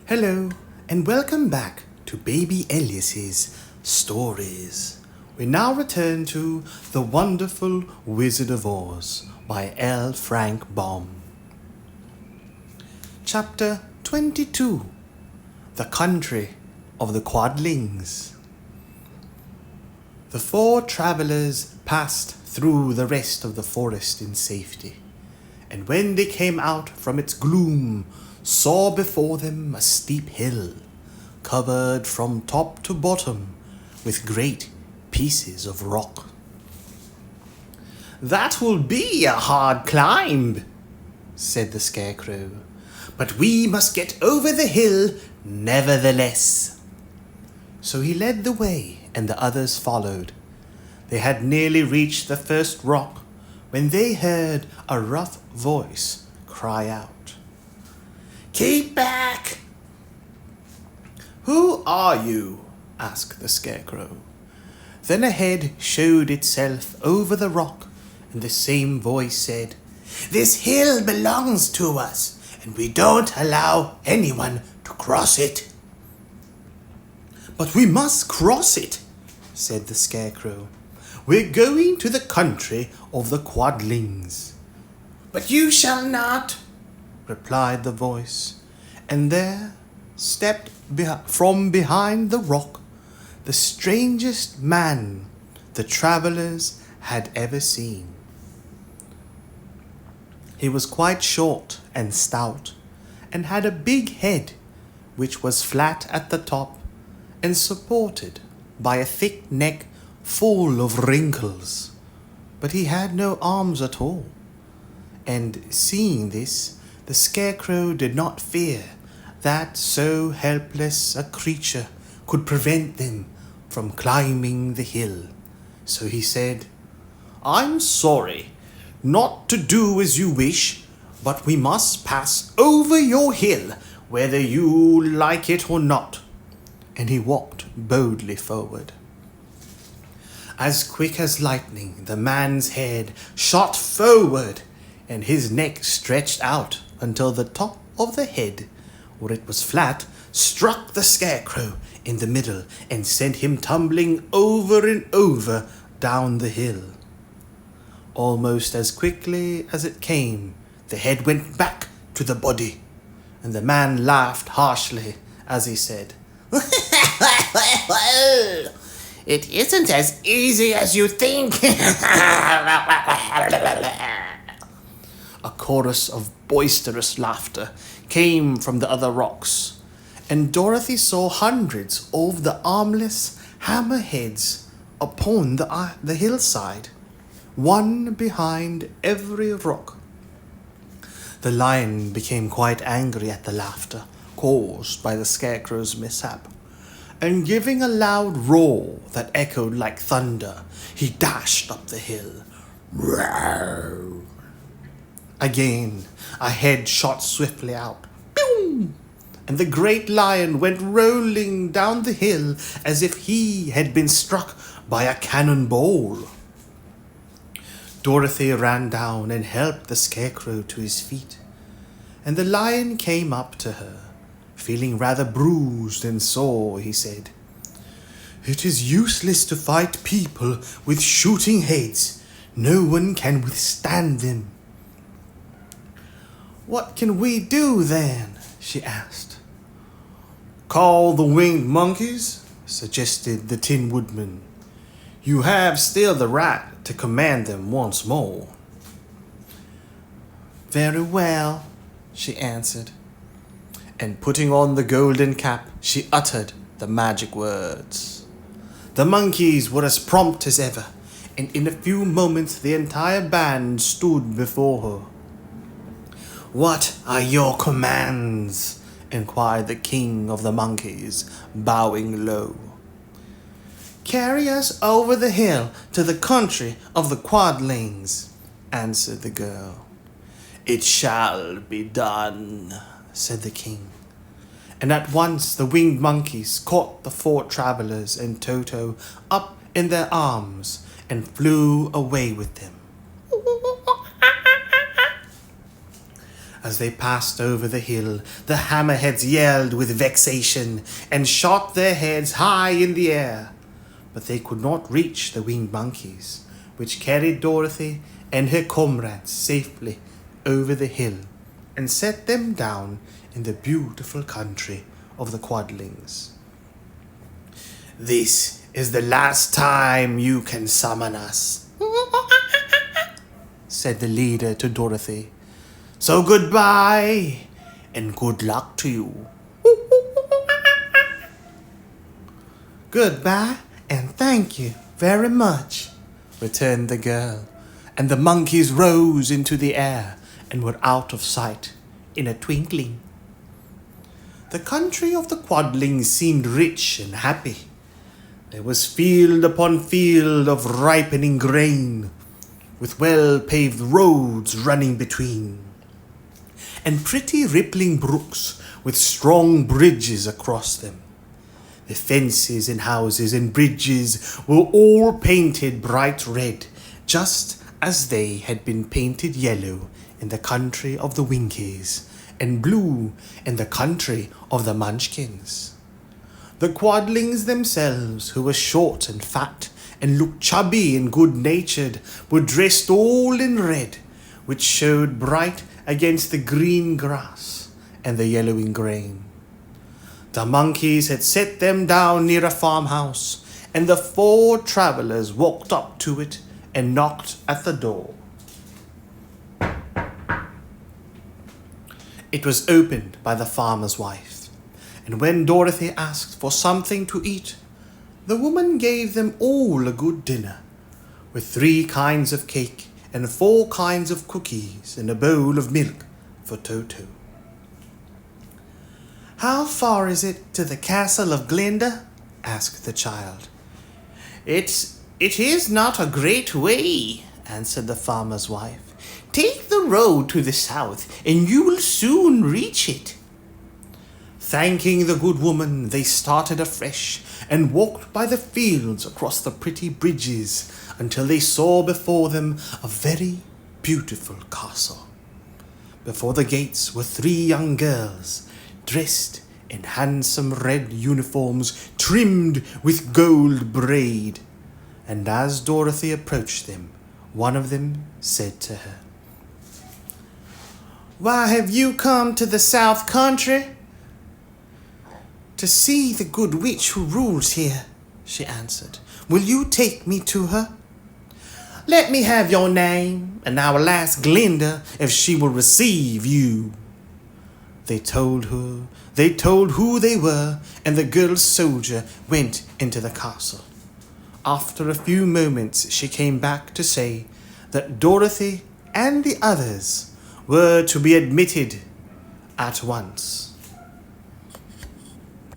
Hello, and welcome back to Baby Elias's stories. We now return to The Wonderful Wizard of Oz by L. Frank Baum. Chapter 22. The Country of the Quadlings. The four travelers passed through the rest of the forest in safety, and when they came out from its gloom, saw before them a steep hill, covered from top to bottom with great pieces of rock. "That will be a hard climb," said the Scarecrow, "but we must get over the hill nevertheless." So he led the way, and the others followed. They had nearly reached the first rock when they heard a rough voice cry out, "Keep back!" "Who are you?" asked the Scarecrow. Then a head showed itself over the rock, and the same voice said, "This hill belongs to us, and we don't allow anyone to cross it." "But we must cross it," said the Scarecrow. "We're going to the country of the Quadlings." "But you shall not," replied the voice, and there stepped from behind the rock the strangest man the travelers had ever seen. He was quite short and stout, and had a big head which was flat at the top and supported by a thick neck full of wrinkles, but he had no arms at all. And seeing this, the Scarecrow did not fear that so helpless a creature could prevent them from climbing the hill. So he said, "I'm sorry not to do as you wish, but we must pass over your hill, whether you like it or not." And he walked boldly forward. As quick as lightning, the man's head shot forward, and his neck stretched out until the top of the head, where it was flat, struck the Scarecrow in the middle and sent him tumbling over and over down the hill. Almost as quickly as it came, the head went back to the body, and the man laughed harshly as he said, "It isn't as easy as you think." A chorus of boisterous laughter came from the other rocks, and Dorothy saw hundreds of the armless hammerheads upon the hillside, one behind every rock. The lion became quite angry at the laughter caused by the Scarecrow's mishap, and giving a loud roar that echoed like thunder, he dashed up the hill. Roar! Again, a head shot swiftly out, Boom! And the great lion went rolling down the hill as if he had been struck by a cannonball. Dorothy ran down and helped the Scarecrow to his feet, and the lion came up to her. Feeling rather bruised and sore, he said, "It is useless to fight people with shooting heads. No one can withstand them." "What can we do then?" she asked. "Call the winged monkeys," suggested the Tin Woodman. "You have still the right to command them once more." "Very well," she answered, and putting on the golden cap, she uttered the magic words. The monkeys were as prompt as ever, and in a few moments the entire band stood before her. "What are your commands?" inquired the king of the monkeys, bowing low. "Carry us over the hill to the country of the Quadlings," answered the girl. "It shall be done," said the king. And at once the winged monkeys caught the four travelers and Toto up in their arms and flew away with them. As they passed over the hill, the hammerheads yelled with vexation and shot their heads high in the air. But they could not reach the winged monkeys, which carried Dorothy and her comrades safely over the hill and set them down in the beautiful country of the Quadlings. "This is the last time you can summon us," said the leader to Dorothy. "So goodbye and good luck to you." "Goodbye and thank you very much," returned the girl, and the monkeys rose into the air and were out of sight in a twinkling. The country of the Quadlings seemed rich and happy. There was field upon field of ripening grain, with well-paved roads running between, and pretty rippling brooks with strong bridges across them. The fences and houses and bridges were all painted bright red, just as they had been painted yellow in the country of the Winkies, and blue in the country of the Munchkins. The Quadlings themselves, who were short and fat and looked chubby and good-natured, were dressed all in red, which showed bright against the green grass and the yellowing grain. The monkeys had set them down near a farmhouse, and the 4 travelers walked up to it and knocked at the door. It was opened by the farmer's wife, and when Dorothy asked for something to eat, the woman gave them all a good dinner, with 3 kinds of cake and 4 kinds of cookies and a bowl of milk for Toto. "How far is it to the castle of Glinda?" asked the child. It is not a great way," answered the farmer's wife. "Take the road to the south, and you will soon reach it." Thanking the good woman, they started afresh and walked by the fields across the pretty bridges until they saw before them a very beautiful castle. Before the gates were 3 young girls, dressed in handsome red uniforms trimmed with gold braid, and as Dorothy approached them, one of them said to her, "Why have you come to the South Country?" "To see the good witch who rules here," she answered. "Will you take me to her?" "Let me have your name, and I will ask Glinda if she will receive you." They told who they were, and the girl soldier went into the castle. After a few moments, she came back to say that Dorothy and the others were to be admitted at once.